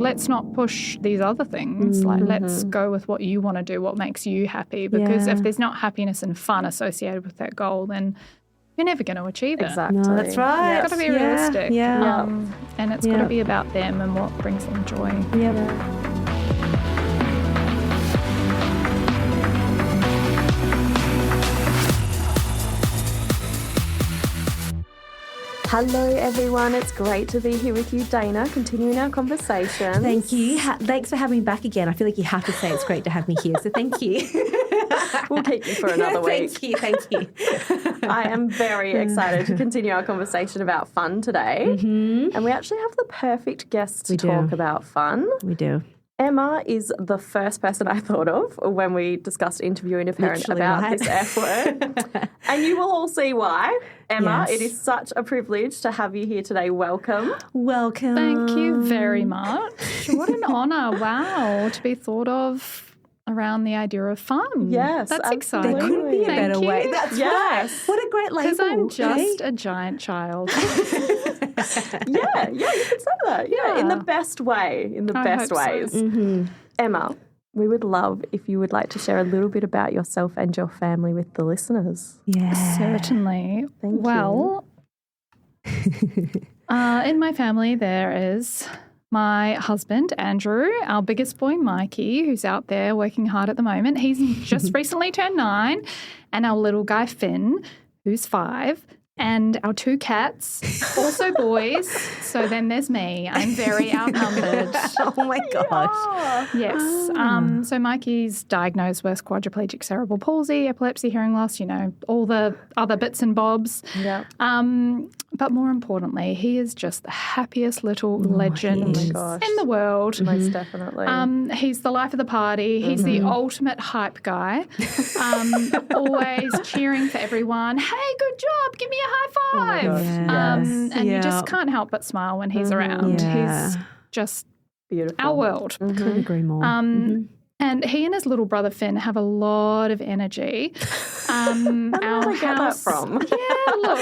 let's not push these other things. Like, let's go with what you want to do, what makes you happy. Because if there's not happiness and fun associated with that goal, then you're never going to achieve it. Exactly. No, that's right. It's got to be realistic. Yeah. And it's got to be about them and what brings them joy. Hello, everyone. It's great to be here with you, Dana, continuing our conversation. Thank you. Thanks for having me back again. I feel like you have to say it's great to have me here, so thank you. We'll keep you for another week. Thank you. I am very excited to continue our conversation about fun today. And we actually have the perfect guest to talk about fun. We do. Emma is the first person I thought of when we discussed interviewing a parent about this F word. And you will all see why. Emma, it is such a privilege to have you here today. Welcome. Welcome. Thank you very much. What an honour. Wow. To be thought of around the idea of fun. Yes. That's absolutely. exciting. There couldn't be a better way. That's right. What a great label. Because I'm just a giant child. Yeah, you can say that. Yeah, in the best way, in the best ways. So. Emma, we would love if you would like to share a little bit about yourself and your family with the listeners. Yeah. Certainly. Thank you. In my family there is my husband, Andrew, our biggest boy, Mikey, who's out there working hard at the moment. He's just recently turned 9, and our little guy, F.U.N, who's 5. And our 2 cats, also boys. So then there's me. I'm very outnumbered. Oh, my gosh. Yes. So Mikey's diagnosed with quadriplegic cerebral palsy, epilepsy, hearing loss, all the other bits and bobs. Yeah. But more importantly, he is just the happiest little legend in the world. Most definitely. He's the life of the party. He's the ultimate hype guy. Always cheering for everyone. Hey, good job. Give me a high five. And you just can't help but smile when he's around. Yeah. He's just beautiful. our world. Couldn't agree more. And he and his little brother F.U.N have a lot of energy. Where did I get that from? Yeah, look.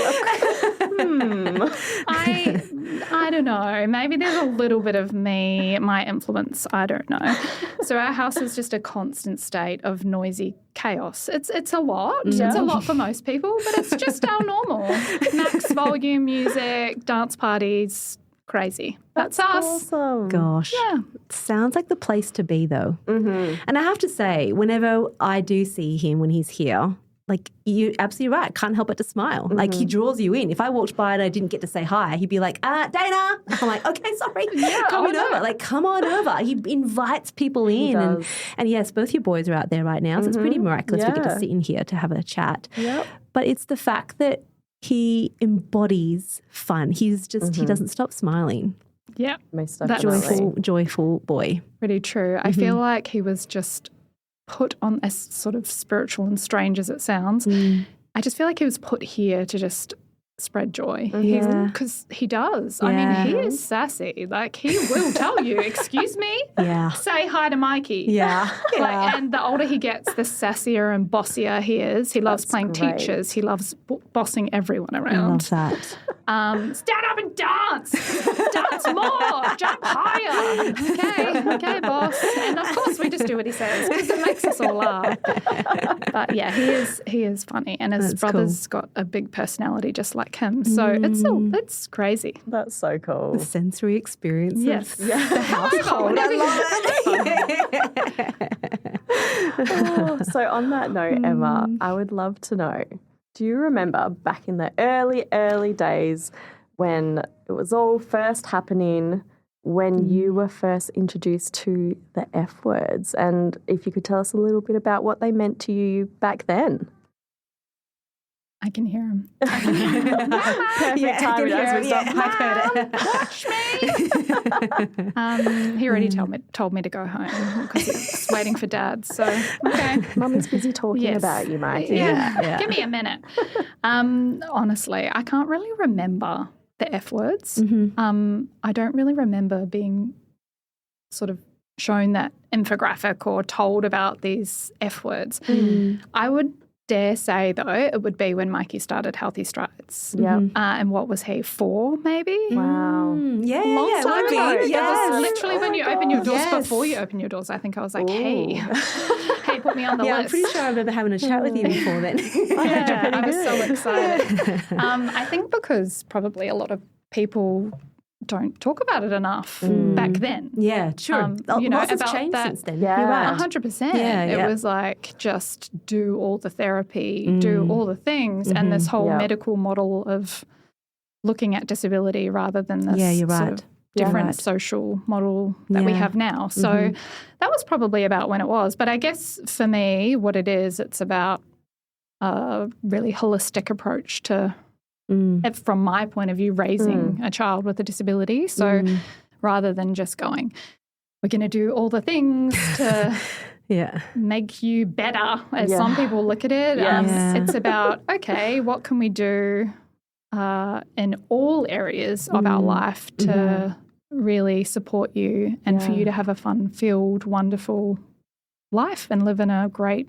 I don't know. Maybe there's a little bit of my influence. I don't know. So our house is just a constant state of noisy chaos. It's a lot. Yeah. It's a lot for most people, but it's just our normal. Max volume music, dance parties, crazy. That's us. Awesome. Gosh. Yeah. Sounds like the place to be, though. And I have to say, whenever I do see him when he's here, like, you're absolutely right. Can't help but to smile. Like, he draws you in. If I walked by and I didn't get to say hi, he'd be like, Dana. I'm like, okay, sorry. Coming over. Like, come on over. He invites people in. And yes, both your boys are out there right now, so it's pretty miraculous we get to sit in here to have a chat. Yep. But it's the fact that he embodies fun. He's just, he doesn't stop smiling. Yeah. Most That's definitely. Joyful boy. Pretty true. I feel like he was just put on, as sort of spiritual and strange as it sounds, I just feel like he was put here to just spread joy. Because he does. I mean, he is sassy. Like, he will tell you, excuse me, say hi to Mikey. And the older he gets, the sassier and bossier he is. He loves playing teachers. He loves bossing everyone around. I love that. Stand up and dance. Dance more. Jump higher. Okay, boss. And of course, we just do what he says because it makes us all laugh. But yeah, he is funny, and his brother's got a big personality just like him. So it's crazy. That's so cool. The sensory experience of the household. I love it. So on that note, Emma, I would love to know, do you remember back in the early days when it was all first happening, when you were first introduced to the F words? And if you could tell us a little bit about what they meant to you back then. I can hear him. Perfect timing as we start. Watch me. He already told me to go home because he's waiting for Dad. So, okay. Mummy's busy talking about you, mate. Yeah. Give me a minute. Honestly, I can't really remember the F words. I don't really remember being sort of shown that infographic or told about these F words. I would dare say, though, it would be when Mikey started Healthy Strides. Yeah. And what was he, 4 maybe? Wow. Yeah, Long yeah, time would be. ago. Yes. That was literally when you open your doors. Yes. Before you open your doors, I think I was like, Ooh. hey, put me on the Yeah, list. I'm pretty sure I remember having a chat with you before then. Yeah, I was so excited. I think because probably a lot of people don't talk about it enough back then. Yeah, sure. Lots has changed since then. Yeah. You're right. 100%. Yeah, it was like just do all the therapy, do all the things, and this whole medical model of looking at disability rather than this sort of different social model that we have now. So that was probably about when it was. But I guess for me, what it is, it's about a really holistic approach to, from my point of view, raising a child with a disability. So rather than just going, we're going to do all the things to make you better, as some people look at it, it's about, okay, what can we do in all areas of our life to really support you and for you to have a fun-filled, wonderful life and live in a great,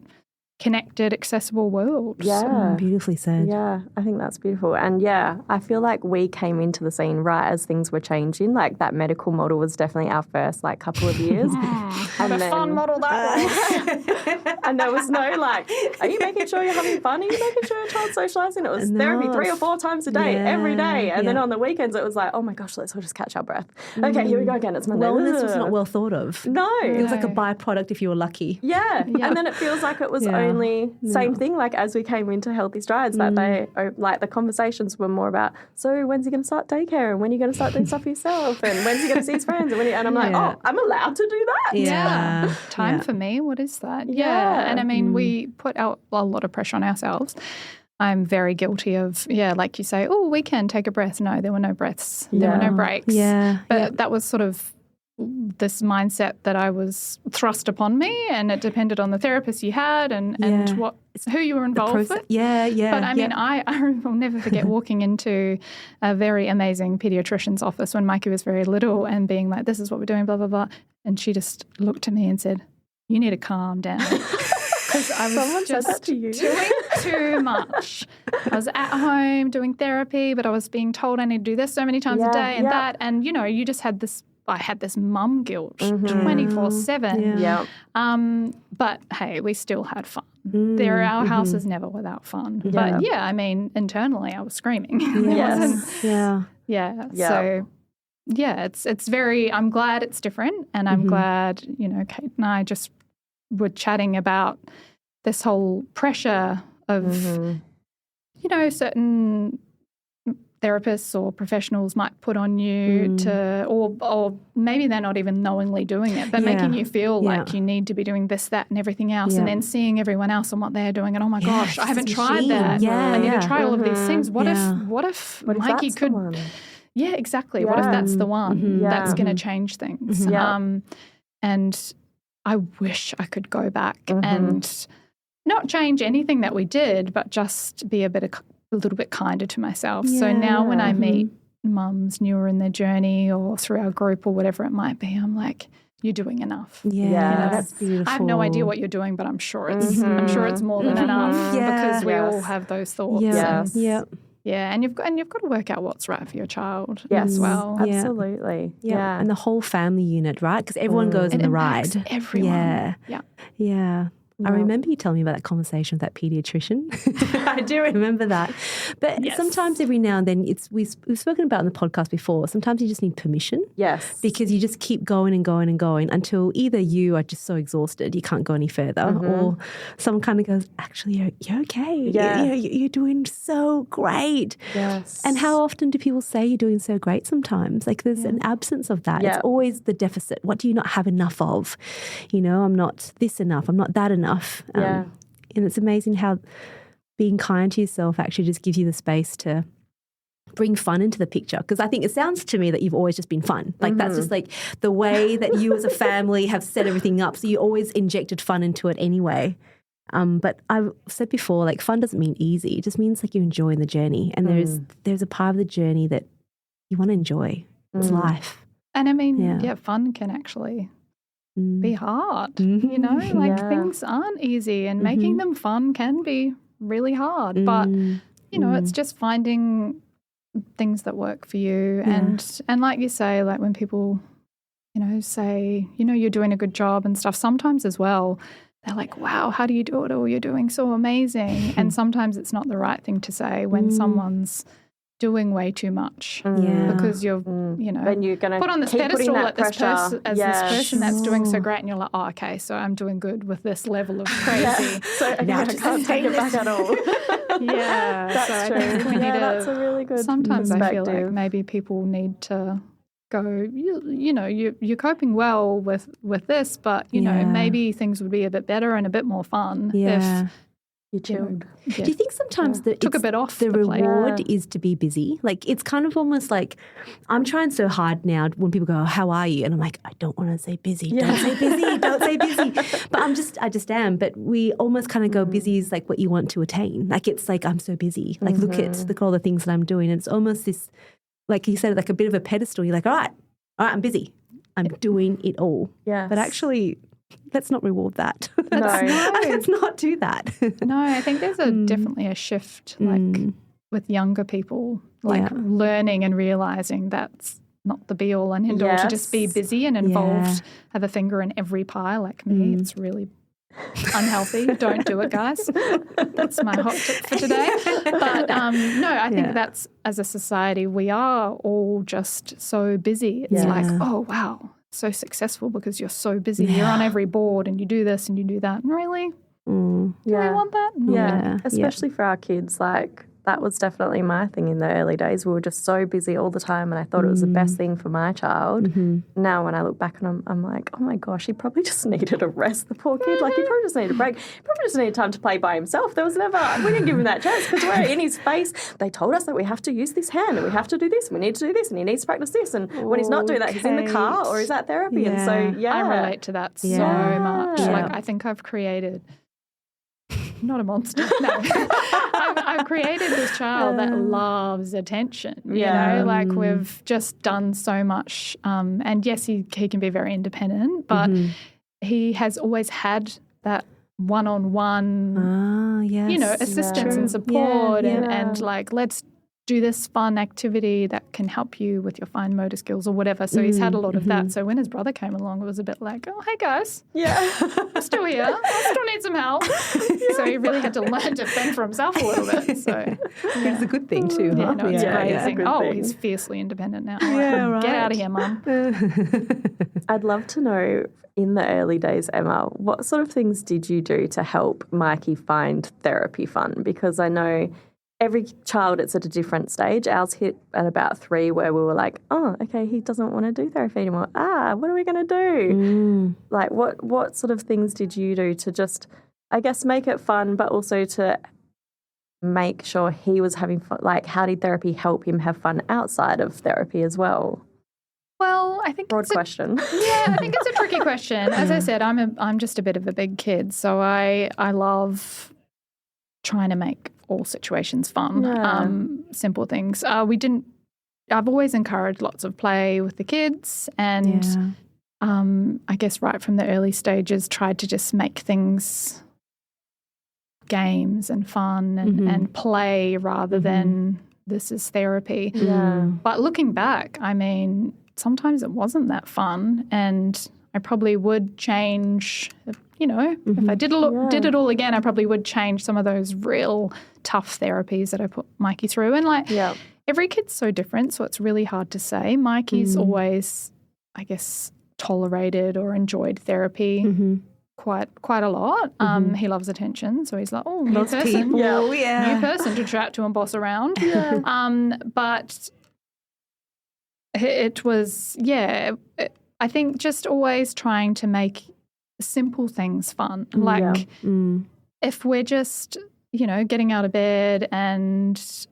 connected, accessible world. Yeah. Beautifully said. Yeah, I think that's beautiful. And I feel like we came into the scene right as things were changing. Like that medical model was definitely our first couple of years. What a fun model that was. And there was no are you making sure you're having fun? Are you making sure your child's socialising? It was therapy 3 or 4 times a day, every day. And then on the weekends it was like, oh my gosh, let's all just catch our breath. Okay, here we go again. It's Monday. Wellness was not well thought of. No. It was like a byproduct if you were lucky. Yeah. And then it feels like it was only same thing, like as we came into Healthy Strides, that they, the conversations were more about, so when's he going to start daycare and when are you going to start doing stuff for yourself and when's he going to see his friends and I'm like, oh, I'm allowed to do that? Yeah. Time for me, what is that? Yeah. And I mean, we put out a lot of pressure on ourselves. I'm very guilty of, like you say, oh, we can take a breath. No, there were no breaths. There were no breaks. Yeah. But that was sort of this mindset that I was thrust upon me, and it depended on the therapist you had and who you were involved with. Yeah. But I mean, I will never forget walking into a very amazing pediatrician's office when Mikey was very little and being like, this is what we're doing, blah, blah, blah. And she just looked at me and said, you need to calm down. Because I was just doing too much. I was at home doing therapy, but I was being told I need to do this so many times a day and that. And, you just had this, I had this mum guilt 24/7. Yeah. But, hey, we still had fun. Our house is never without fun. Yeah. But, I mean, internally I was screaming. So, it's very, I'm glad it's different. And I'm glad, Kate and I just were chatting about this whole pressure of, certain therapists or professionals might put on you to, or maybe they're not even knowingly doing it, but making you feel like you need to be doing this, that, and everything else, and then seeing everyone else and what they're doing, and oh my gosh, I haven't tried that. I need to try all of these things. What if Mikey could? Yeah, exactly. What if that's the one that's going to change things? And I wish I could go back and not change anything that we did, but just be a little bit kinder to myself. So now when I meet mums newer in their journey or through our group or whatever it might be, I'm like, you're doing enough. Yeah, that's beautiful. I have no idea what you're doing, but I'm sure it's more than enough because we all have those thoughts. Yeah, and you've got to work out what's right for your child as well. Absolutely. Yeah. And the whole family unit, right? Because everyone goes in the ride. Everyone. Yeah. I remember you telling me about that conversation with that pediatrician. I do remember that. But sometimes every now and then, we've spoken about in the podcast before, sometimes you just need permission. Yes. Because you just keep going and going and going until either you are just so exhausted you can't go any further, or someone kind of goes, actually, you're okay. Yeah. You're doing so great. Yes. And how often do people say you're doing so great sometimes? Like there's an absence of that. It's always the deficit. What do you not have enough of? I'm not this enough. I'm not that enough. And it's amazing how being kind to yourself actually just gives you the space to bring fun into the picture. Because I think it sounds to me that you've always just been fun. Like that's just like the way that you as a family have set everything up. So you always injected fun into it anyway. But I've said before, like fun doesn't mean easy. It just means like you're enjoying the journey. And there's a part of the journey that you want to enjoy. It's life. And I mean, fun can actually be hard, things aren't easy, and making them fun can be really hard. But, it's just finding things that work for you. Yeah. And like you say, like when people, say, you're doing a good job and stuff, sometimes as well, they're like, wow, how do you do it all? You're doing so amazing. And sometimes it's not the right thing to say when someone's doing way too much because you're, then you're going to put on this pedestal at this person that's doing so great, and you're like, oh, okay, so I'm doing good with this level of crazy. So now I can't take it back at all. That's so true. I think we need that's a really good sometimes perspective. I feel like maybe people need to go, you're coping well with this, but, maybe things would be a bit better and a bit more fun if you chilled. Do you think sometimes that took a bit off the plate? reward is to be busy? Like it's kind of almost like I'm trying so hard now when people go, oh, how are you? And I'm like, I don't want to say busy. Don't say busy. Don't say busy. But I just am. But we almost kind of go busy is like what you want to attain. Like it's like I'm so busy. Like look at all the things that I'm doing. And it's almost this, like you said, like a bit of a pedestal. You're like, all right, I'm busy. I'm doing it all. Yeah. But actually, let's not reward that. No. Let's not do that. No, I think there's definitely a shift, like with younger people, like learning and realizing that's not the be all and end all to just be busy and involved, have a finger in every pie like me. It's really unhealthy. Don't do it, guys. That's my hot tip for today. But no, I think that's, as a society, we are all just so busy. It's like, oh, wow, so successful because you're so busy. You're on every board and you do this and you do that. And really? Do we want that? Yeah, especially for our kids. Like that was definitely my thing in the early days. We were just so busy all the time, and I thought it was the best thing for my child. Now when I look back and I'm like, oh my gosh, he probably just needed a rest, the poor kid. Like he probably just needed a break. He probably just needed time to play by himself. We didn't give him that chance because we're in his face. They told us that we have to use this hand and we have to do this and we need to do this and he needs to practice this. And when he's not doing that, he's in the car or he's at therapy. And so, I relate to that so much. Like I think I've created... Not a monster. No, I've created this child that loves attention. You know, like we've just done so much. And yes, he can be very independent, but he has always had that one-on-one, assistance and support, and like let's do this fun activity that can help you with your fine motor skills or whatever. So he's had a lot of that. So when his brother came along, it was a bit like, oh, hey, guys. I'm still here. I still need some help. So he really had to learn to fend for himself a little bit. So it's a good thing too. Yeah, no, it's crazy. He's fiercely independent now. Like, get out of here, Mum. I'd love to know, in the early days, Emma, what sort of things did you do to help Mikey find therapy fun? Because I know every child, it's at a different stage. Ours hit at about 3 where we were like, oh, okay, he doesn't want to do therapy anymore. What are we going to do? Like what sort of things did you do to just, I guess, make it fun, but also to make sure he was having fun? Like how did therapy help him have fun outside of therapy as well? Well, I think broad question. I think it's a tricky question. As I said, I'm just a bit of a big kid, so I love trying to make all situations fun, simple things. I've always encouraged lots of play with the kids and I guess right from the early stages tried to just make things games and fun and play rather than this is therapy. But looking back, I mean, sometimes it wasn't that fun and I probably would change, if I did it all again, I probably would change some of those real tough therapies that I put Mikey through. And every kid's so different, so it's really hard to say. Mikey's always, I guess, tolerated or enjoyed therapy quite a lot. He loves attention, so he's like, oh, new person. New person to chat to and boss around. But it was, I think just always trying to make simple things fun. Like if we're just, getting out of bed and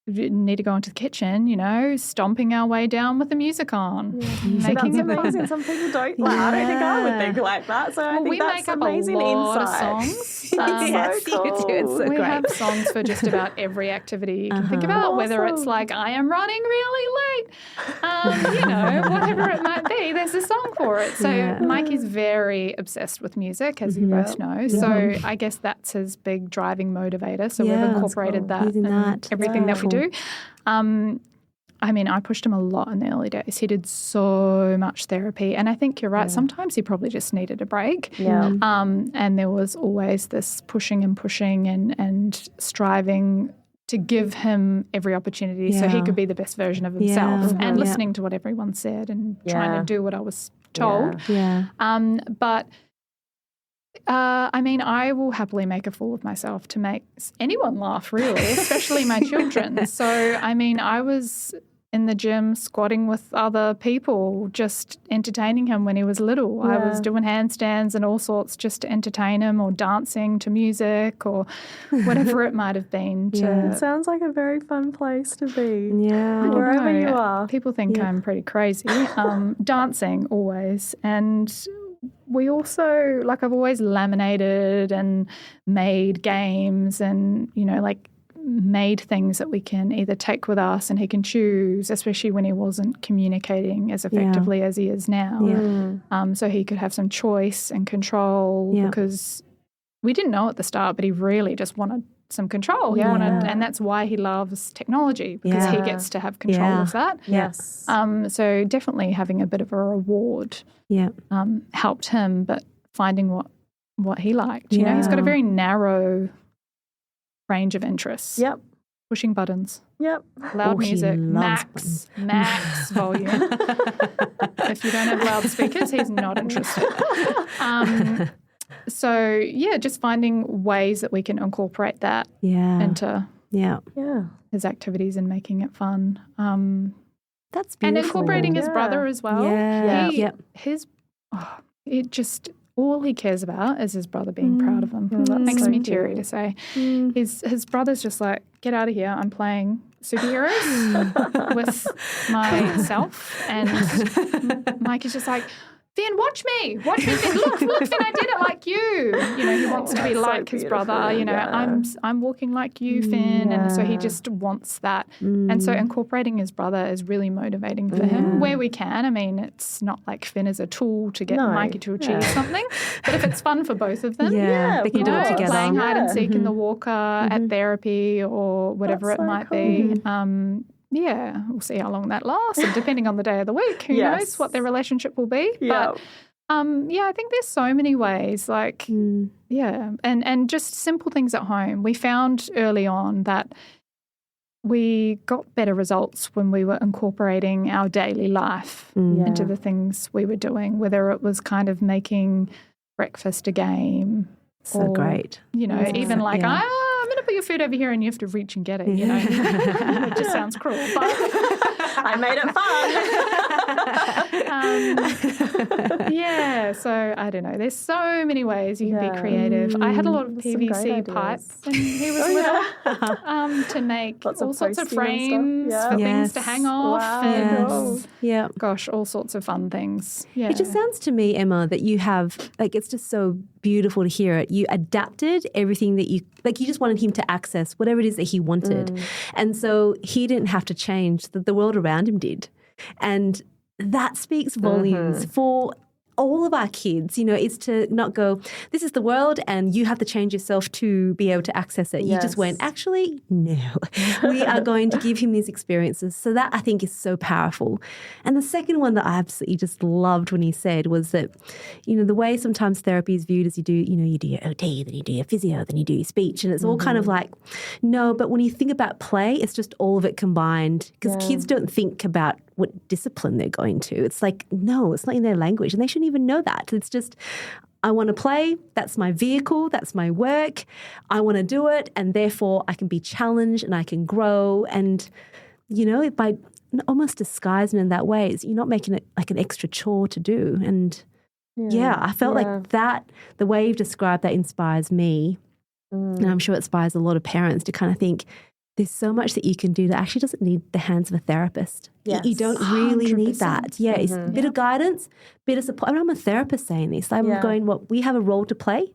need to go into the kitchen, stomping our way down with the music on. Making that's amazing. Some people don't. Like, I don't think I would think like that. So I think that's amazing insight. Of songs. That's so cool. It's so we great. have songs for just about every activity you can think about, whether it's like I am running really late, whatever it might be. There's a song for it. So Mikey's very obsessed with music, as you both know. So I guess that's his big driving motivator. So we've incorporated that in everything that we do. I mean, I pushed him a lot in the early days. He did so much therapy. And I think you're right. Sometimes he probably just needed a break. Yeah. And there was always this pushing and striving to give him every opportunity so he could be the best version of himself and listening to what everyone said and trying to do what I was told. But I mean, I will happily make a fool of myself to make anyone laugh, really, especially my children. So, I mean, I was in the gym squatting with other people, just entertaining him when he was little. I was doing handstands and all sorts just to entertain him, or dancing to music or whatever it might have been. Sounds like a very fun place to be. Yeah. Wherever you are. People think I'm pretty crazy. Dancing always. And we also, like, I've always laminated and made games and, you know, like made things that we can either take with us and he can choose, especially when he wasn't communicating as effectively as he is now. So he could have some choice and control because we didn't know at the start, but he really just wanted some control. He wanted, and that's why he loves technology, because he gets to have control of that. So definitely having a bit of a reward helped him, but finding what he liked. You know, he's got a very narrow range of interests. Pushing buttons. Loud music. Max volume. If you don't have loudspeakers, he's not interested. So, just finding ways that we can incorporate that into his activities and making it fun. That's beautiful. And incorporating his brother as well. All he cares about is his brother being proud of him. That makes me teary to say. His brother's just like, get out of here. I'm playing superheroes with myself. And Mike is just like, Finn, watch me, Finn. Look, Finn, I did it like you. You know, he wants to be like his brother. You know, I'm walking like you, Finn. And so he just wants that. And so incorporating his brother is really motivating for him where we can. I mean, it's not like Finn is a tool to get Mikey to achieve something. But if it's fun for both of them, they can do it together. Playing hide and seek in the walker at therapy or whatever it might be. We'll see how long that lasts, and depending on the day of the week, who knows what their relationship will be. But I think there's so many ways, like, and just simple things at home. We found early on that we got better results when we were incorporating our daily life into the things we were doing, whether it was kind of making breakfast a game. So great. You know, even like, I'm going to put your food over here and you have to reach and get it, you know. It just sounds cruel. But I made it fun. So I don't know. There's so many ways you can be creative. I had a lot of PVC pipes when he was little to make all sorts of frames for things to hang off. Gosh, all sorts of fun things. Yeah. It just sounds to me, Emma, that you have, like, it's just so beautiful to hear it. You adapted everything that you just wanted him to access whatever it is that he wanted. And so he didn't have to change, the world around him did. And that speaks volumes for all of our kids, you know, is to not go, this is the world and you have to change yourself to be able to access it. You just went, actually, no. We are going to give him these experiences. So that, I think, is so powerful. And the second one that I absolutely just loved when he said was that, you know, the way sometimes therapy is viewed as you do your OT, then you do your physio, then you do your speech. And it's all kind of like, no, but when you think about play, it's just all of it combined, because kids don't think about what discipline they're going to. It's like, no, it's not in their language, and they shouldn't even know that. It's just, I want to play, that's my vehicle, that's my work, I want to do it, and therefore I can be challenged and I can grow. And, you know, by almost disguising in that way, you're not making it like an extra chore to do. And I felt like that, the way you've described that inspires me, and I'm sure it inspires a lot of parents to kind of think, there's so much that you can do that actually doesn't need the hands of a therapist. You don't really 100%. Need that. Yeah, it's a bit of guidance, bit of support. I mean, I'm a therapist saying this. I'm going, we have a role to play,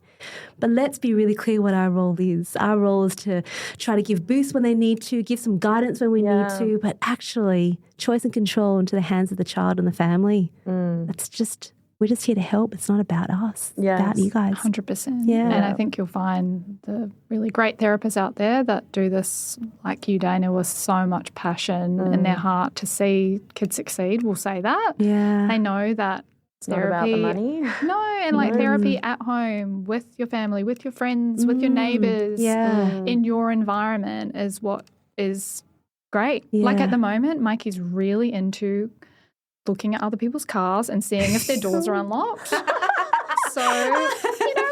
but let's be really clear what our role is. Our role is to try to give boosts when they need to, give some guidance when we need to, but actually choice and control into the hands of the child and the family. we're just here to help. It's not about us. It's about you guys. 100%. Yeah. And I think you'll find the really great therapists out there that do this, like you, Dana, with so much passion in their heart to see kids succeed will say that. Yeah. They know that it's therapy, not about the money. No, and like therapy at home with your family, with your friends, with your neighbours, in your environment is what is great. Yeah. Like at the moment, Mikey's really into looking at other people's cars and seeing if their doors are unlocked. So,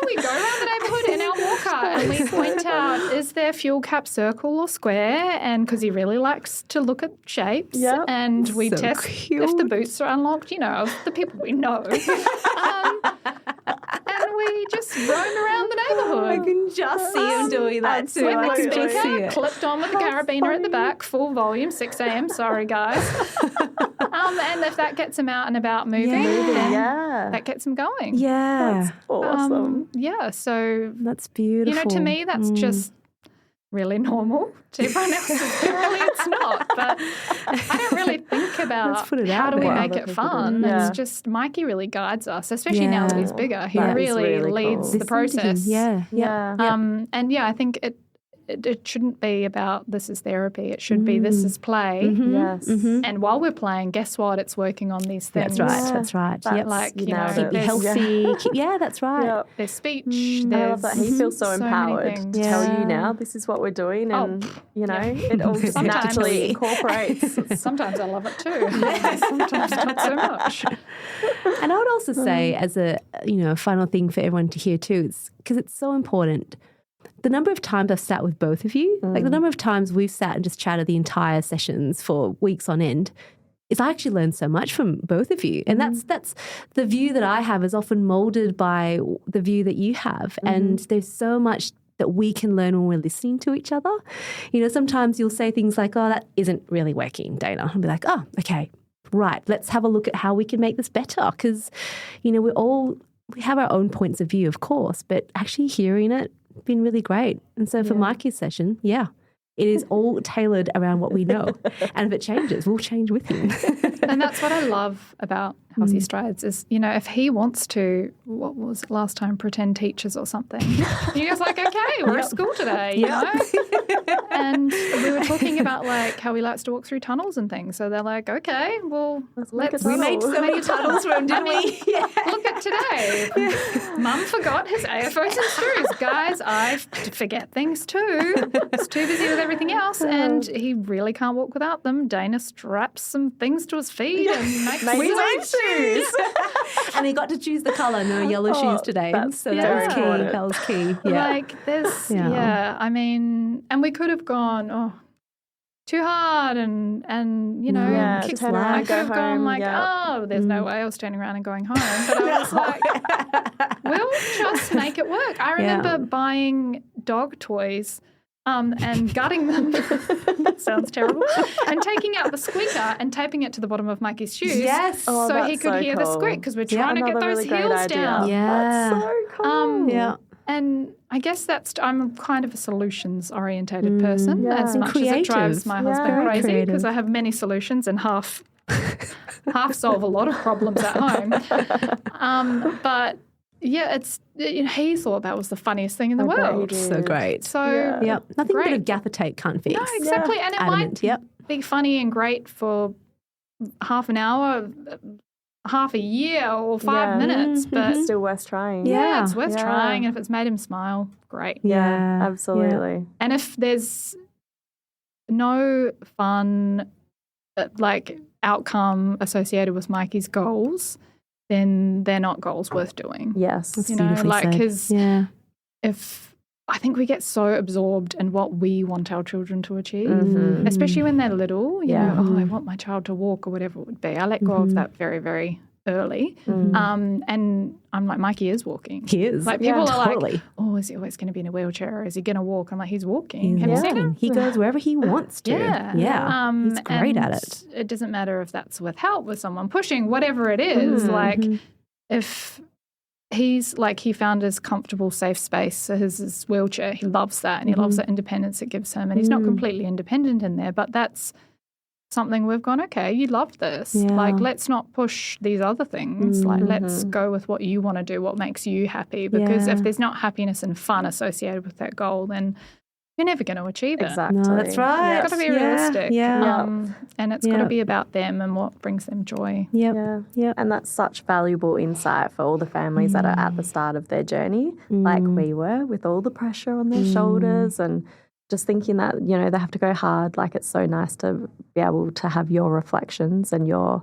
we go around the neighbourhood in our walker and we point out, is there fuel cap circle or square? And because he really likes to look at shapes. Yep. And we test if the boots are unlocked, of the people we know. And we just roam around the neighbourhood. I can just see him doing that too. With the speaker clipped on with the carabiner at the back, full volume, 6 a.m. Sorry, guys. And if that gets him out and about moving, then that gets him going. Yeah. That's awesome. So that's beautiful. To me, that's just really normal. To everyone else, it's not. But I don't really think about how do we make it fun. It's just Mikey really guides us, especially now that he's bigger. He really leads the process. Yeah. And I think it shouldn't be about this is therapy. It should be this is play. Mm-hmm. Yes. Mm-hmm. And while we're playing, guess what? It's working on these things. That's right. But keep you healthy. That's right. Yep. There's speech. I love that. He feels so empowered to tell you now this is what we're doing, and it all just naturally incorporates. Sometimes I love it too. Sometimes not so much. And I would also say, as a final thing for everyone to hear too, it's because it's so important. The number of times I've sat with both of you, like the number of times we've sat and just chatted the entire sessions for weeks on end, is I actually learned so much from both of you. And that's the view that I have is often molded by the view that you have. And there's so much that we can learn when we're listening to each other. Sometimes you'll say things like, oh, that isn't really working, Dana. I'll be like, oh, okay, right. Let's have a look at how we can make this better. Because, we have our own points of view, of course, but actually hearing it, been really great. And so for Mikey's session, it is all tailored around what we know. And if it changes, we'll change with you. And that's what I love about Healthy Strides is, if he wants to, what was it last time, pretend teachers or something. He was like, okay, we're at school today, you know? And we were talking about how he likes to walk through tunnels and things. So they're like, okay, well, let's we made so many tunnels for him, didn't we? Look at today. Mum forgot his AFOs and screws. Guys, I forget things too. He's too busy with everything else and he really can't walk without them. Dana straps some things to his feet and makes shoes. And he got to choose the colour, no yellow shoes today. So that was key. That was key. Yeah. I mean, and we could have gone, too hard and kick turn I around, could have gone there's no way I was turning around and going home. But I was like, we'll just make it work. I remember buying dog toys and gutting them. That sounds terrible. And taking out the squeaker and taping it to the bottom of Mikey's shoes. Yes. So he could hear the squeak because we're trying to get those really heels down. Yeah. That's so cool. And I guess I'm kind of a solutions-orientated person as much as it drives my husband crazy because I have many solutions and half solve a lot of problems at home. But he thought that was the funniest thing in the world. So great. So nothing but a gaffer tape can't fix. No, exactly. And it might be funny and great for half an hour, half a year or 5 minutes, but it's still worth trying. Yeah, it's worth trying. And if it's made him smile, great. Yeah, absolutely. Yeah. And if there's no fun outcome associated with Mikey's goals, then they're not goals worth doing. Yes. That's beautifully said. Because if I think we get so absorbed in what we want our children to achieve, especially when they're little, you know, I want my child to walk or whatever it would be. I let go of that very, very early. And I'm like, Mikey is walking. He is. Like people are like, oh, is he always going to be in a wheelchair or is he going to walk? I'm like, he's walking. Have you seen him? He goes wherever he wants to. Yeah. He's great at it. It doesn't matter if that's with help, with someone pushing, whatever it is. If he's he found his comfortable, safe space, so his wheelchair, he loves that and he loves that independence it gives him. And he's not completely independent in there, but that's something we've gone, okay, you love this. Yeah. Like, let's not push these other things. Like, let's go with what you want to do, what makes you happy. Because if there's not happiness and fun associated with that goal, then you're never going to achieve it. Exactly. No, that's right. It's got to be realistic. Yeah. And it's got to be about them and what brings them joy. Yep. Yep. And that's such valuable insight for all the families that are at the start of their journey, like we were, with all the pressure on their shoulders and just thinking that, you know, they have to go hard. Like, it's so nice to be able to have your reflections and your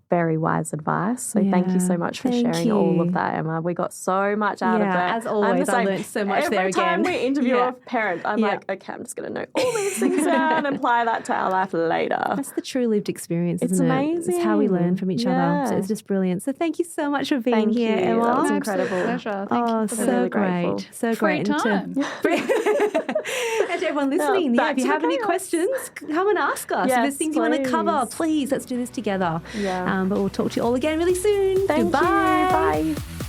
very wise advice. So thank you so much for sharing all of that, Emma. We got so much out of it. As always, I learned so much there again. Every time we interview a parent, I'm like, okay, I'm just going to know all these things down and apply that to our life later. That's the true lived experience, isn't It's amazing. It's how we learn from each other. So it's just brilliant. So thank you so much for being here, Emma. That was incredible. Pleasure. Thank you for so really great. grateful. So Free great. time. And to everyone listening, if you have any questions, come and ask us. Yes, if there's things you want to cover, please, let's do this together. Yeah. But we'll talk to you all again really soon. Thank Goodbye. you. Bye.